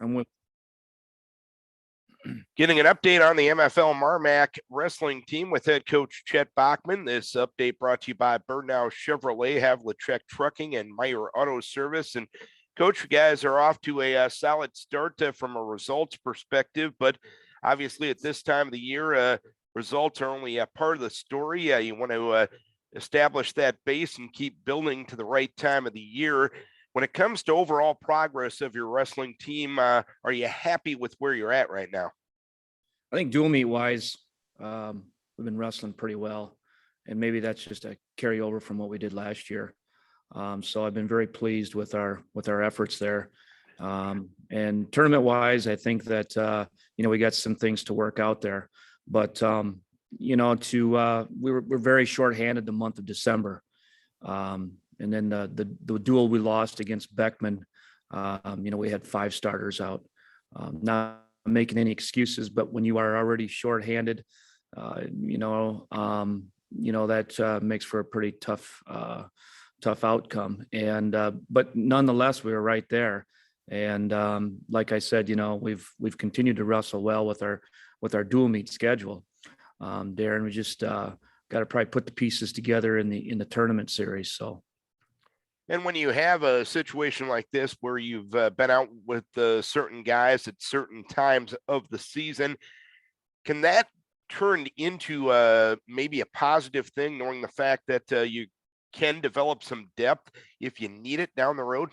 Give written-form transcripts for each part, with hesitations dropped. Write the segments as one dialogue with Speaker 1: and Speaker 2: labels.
Speaker 1: I'm with.
Speaker 2: Getting an update on the MFL Marmac wrestling team with head coach Chet Bachman. This update brought to you by Birdnow Chevrolet, Havlicek Trucking, and Meyer Auto Service. And coach, you guys are off to a solid start from a results perspective, but obviously at this time of the year, results are only a part of the story. You want to establish that base and keep building to the right time of the year. When it comes to overall progress of your wrestling team, are you happy with where you're at right now?
Speaker 1: I think dual meet wise, we've been wrestling pretty well, and maybe that's just a carryover from what we did last year. So I've been very pleased with our efforts there. And tournament wise, I think that we got some things to work out there, but we're very shorthanded the month of December. And then the duel we lost against Bachman, we had 5 starters out. Not making any excuses, but when you are already shorthanded, that makes for a pretty tough outcome. And but nonetheless, we were right there. And like I said, we've continued to wrestle well with our dual meet schedule. Darren, we just got to probably put the pieces together in the tournament series. So.
Speaker 2: And when you have a situation like this where you've been out with certain guys at certain times of the season, can that turn into maybe a positive thing, knowing the fact that you can develop some depth if you need it down the road?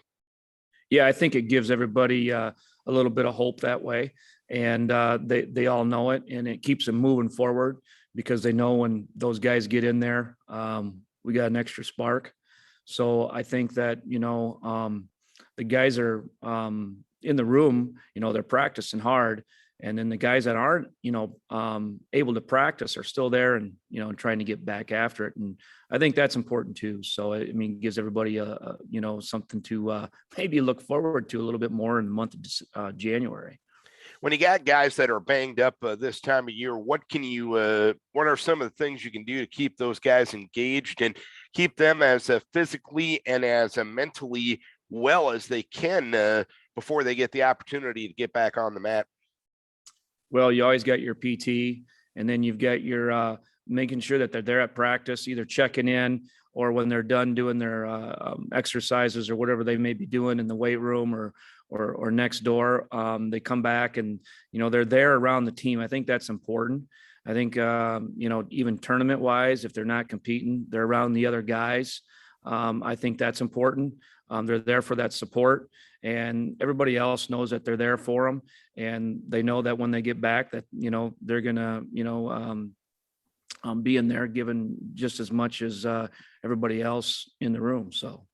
Speaker 1: Yeah, I think it gives everybody a little bit of hope that way. And they all know it, and it keeps them moving forward because they know when those guys get in there, we got an extra spark. So I think that, the guys are in the room, they're practicing hard. And then the guys that aren't, able to practice are still there and, trying to get back after it. And I think that's important too. So, it gives everybody something to maybe look forward to a little bit more in the month of January.
Speaker 2: When you got guys that are banged up this time of year, what are some of the things you can do to keep those guys engaged and keep them as physically and as mentally well as they can before they get the opportunity to get back on the mat?
Speaker 1: Well, you always got your PT, and then you've got your making sure that they're there at practice, either checking in or when they're done doing their exercises or whatever they may be doing in the weight room or next door. They come back and, they're there around the team. I think that's important. I think, even tournament wise, if they're not competing, they're around the other guys. I think that's important. They're there for that support, and everybody else knows that they're there for them. And they know that when they get back that, they're going to, be in there giving just as much as everybody else in the room. So.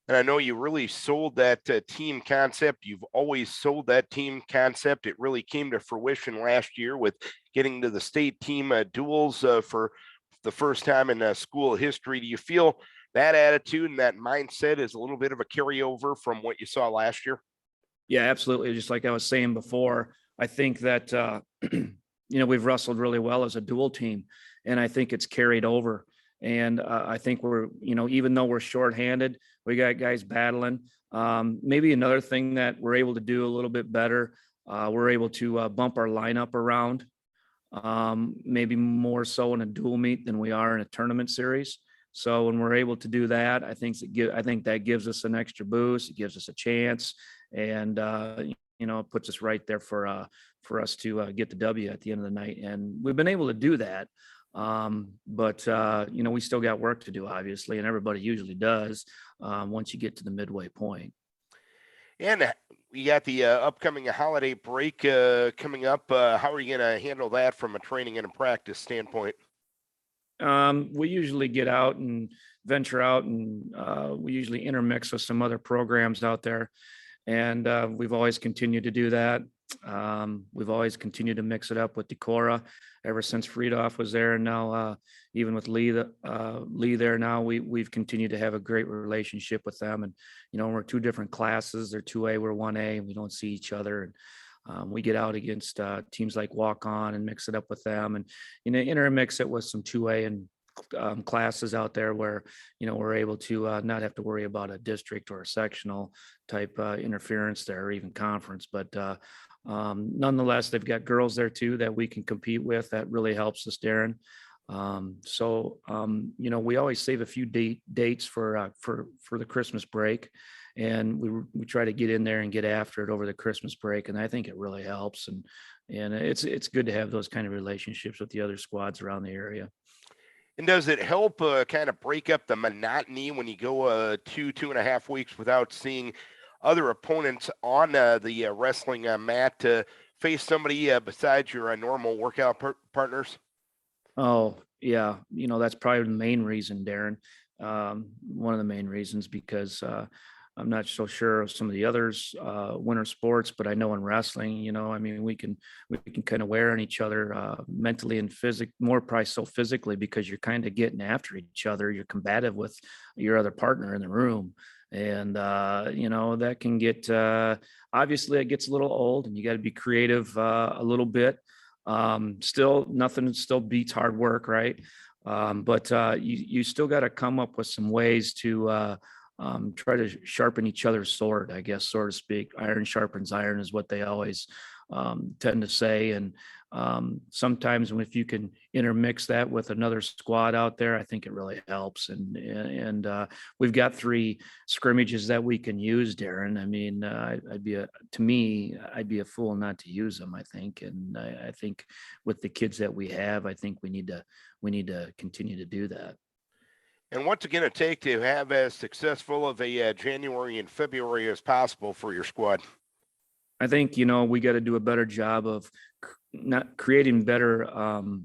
Speaker 2: And I know you really sold that team concept. You've always sold that team concept. It really came to fruition last year with getting to the state team duels for the first time in school history. Do you feel that attitude and that mindset is a little bit of a carryover from what you saw last year?
Speaker 1: Yeah, absolutely. Just like I was saying before, I think that, we've wrestled really well as a dual team, and I think it's carried over. And I think we're, even though we're shorthanded, we got guys battling. Maybe another thing that we're able to do a little bit better, we're able to bump our lineup around, maybe more so in a dual meet than we are in a tournament series. So when we're able to do that, I think that gives us an extra boost. It gives us a chance, and it puts us right there for us to get the W at the end of the night. And we've been able to do that. But we still got work to do, obviously, and everybody usually does once you get to the midway point.
Speaker 2: And we got the upcoming holiday break coming up. How are you going to handle that from a training and a practice standpoint?
Speaker 1: We usually get out and venture out, and we usually intermix with some other programs out there. And we've always continued to do that. We've always continued to mix it up with Decorah ever since Friedoff was there. And now even with Lee there now, we've continued to have a great relationship with them. And, we're 2 different classes. They're 2A, we're 1A, and we don't see each other. And we get out against teams like Walk On and mix it up with them, and intermix it with some 2A and classes out there where, we're able to not have to worry about a district or a sectional type interference there, or even conference. But nonetheless, they've got girls there too that we can compete with. That really helps us, Darren. We always save a few dates for the Christmas break, and we try to get in there and get after it over the Christmas break. And I think it really helps. And it's good to have those kind of relationships with the other squads around the area.
Speaker 2: And does it help kind of break up the monotony when you go 2.5 weeks without seeing other opponents on the wrestling mat to face somebody besides your normal workout partners?
Speaker 1: Oh, yeah. That's probably the main reason, Darren. One of the main reasons, because I'm not so sure of some of the others winter sports, but I know in wrestling, I mean, we can kind of wear on each other mentally and more probably so physically, because you're kind of getting after each other. You're combative with your other partner in the room. And, that can get, obviously it gets a little old, and you got to be creative a little bit. Nothing still beats hard work, right? But you still got to come up with some ways to try to sharpen each other's sword, I guess, so to speak. Iron sharpens iron is what they always tend to say. And sometimes if you can intermix that with another squad out there, I think it really helps. And we've got 3 scrimmages that we can use, Darren. I mean, I'd be a fool not to use them, I think. And I think with the kids that we have, I think we need to continue to do that.
Speaker 2: And what's it going to take to have as successful of a January and February as possible for your squad?
Speaker 1: I think, we got to do a better job of not creating better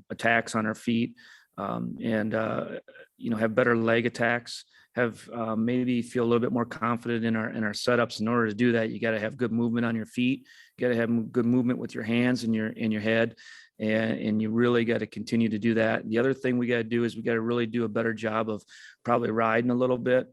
Speaker 1: attacks on our feet, and have better leg attacks, have maybe feel a little bit more confident in our setups. In order to do that, you got to have good movement on your feet. You got to have good movement with your hands and your head. And you really got to continue to do that. The other thing we got to do is we got to really do a better job of probably riding a little bit,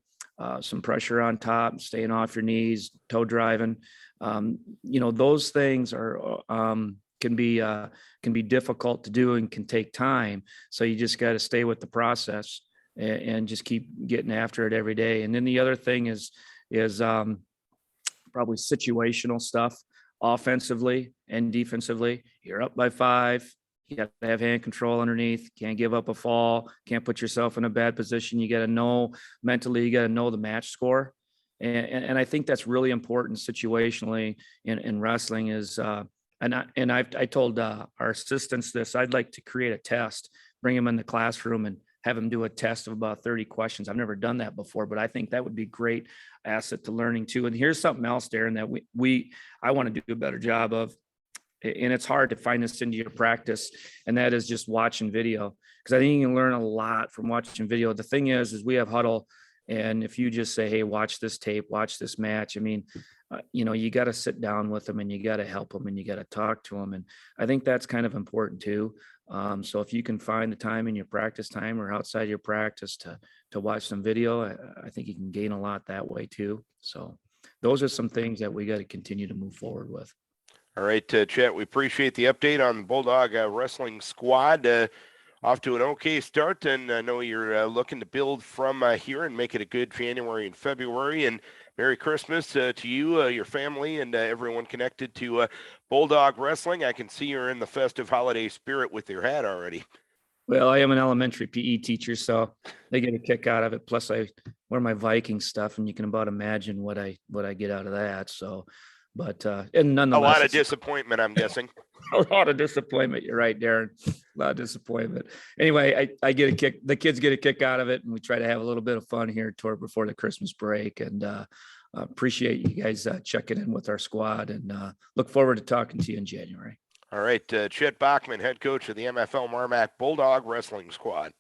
Speaker 1: some pressure on top, staying off your knees, toe driving. Those things can be difficult to do and can take time. So you just got to stay with the process and just keep getting after it every day. And then the other thing is probably situational stuff. Offensively and defensively, you're up by 5. You got to have hand control underneath. Can't give up a fall. Can't put yourself in a bad position. You got to know mentally. You got to know the match score, and I think that's really important situationally in wrestling. Is I told our assistants this. I'd like to create a test, bring them in the classroom, and have them do a test of about 30 questions. I've never done that before, but I think that would be great asset to learning too. And here's something else, Darren, that I want to do a better job of. And it's hard to find this into your practice, and that is just watching video, because I think you can learn a lot from watching video. The thing is we have huddle, and if you just say, hey, watch this tape, watch this match, I mean, you got to sit down with them, and you got to help them, and you got to talk to them. And I think that's kind of important too. So if you can find the time in your practice time or outside your practice to watch some video, I think you can gain a lot that way too. So those are some things that we got to continue to move forward with.
Speaker 2: All right, Chet, we appreciate the update on the Bulldog wrestling squad. Off to an okay start, and I know you're looking to build from here and make it a good January and February. And Merry Christmas to you, your family, and everyone connected to Bulldog Wrestling. I can see you're in the festive holiday spirit with your hat already.
Speaker 1: Well, I am an elementary PE teacher, so they get a kick out of it. Plus, I wear my Viking stuff, and you can about imagine what I get out of that. So, but and nonetheless,
Speaker 2: a lot of disappointment, I'm guessing.
Speaker 1: A lot of disappointment. You're right, Darren. A lot of disappointment. Anyway, I get a kick. The kids get a kick out of it, and we try to have a little bit of fun here before the Christmas break. And appreciate you guys checking in with our squad, and look forward to talking to you in January.
Speaker 2: All right, Chet Bachman, head coach of the MFL Marmac Bulldog Wrestling Squad.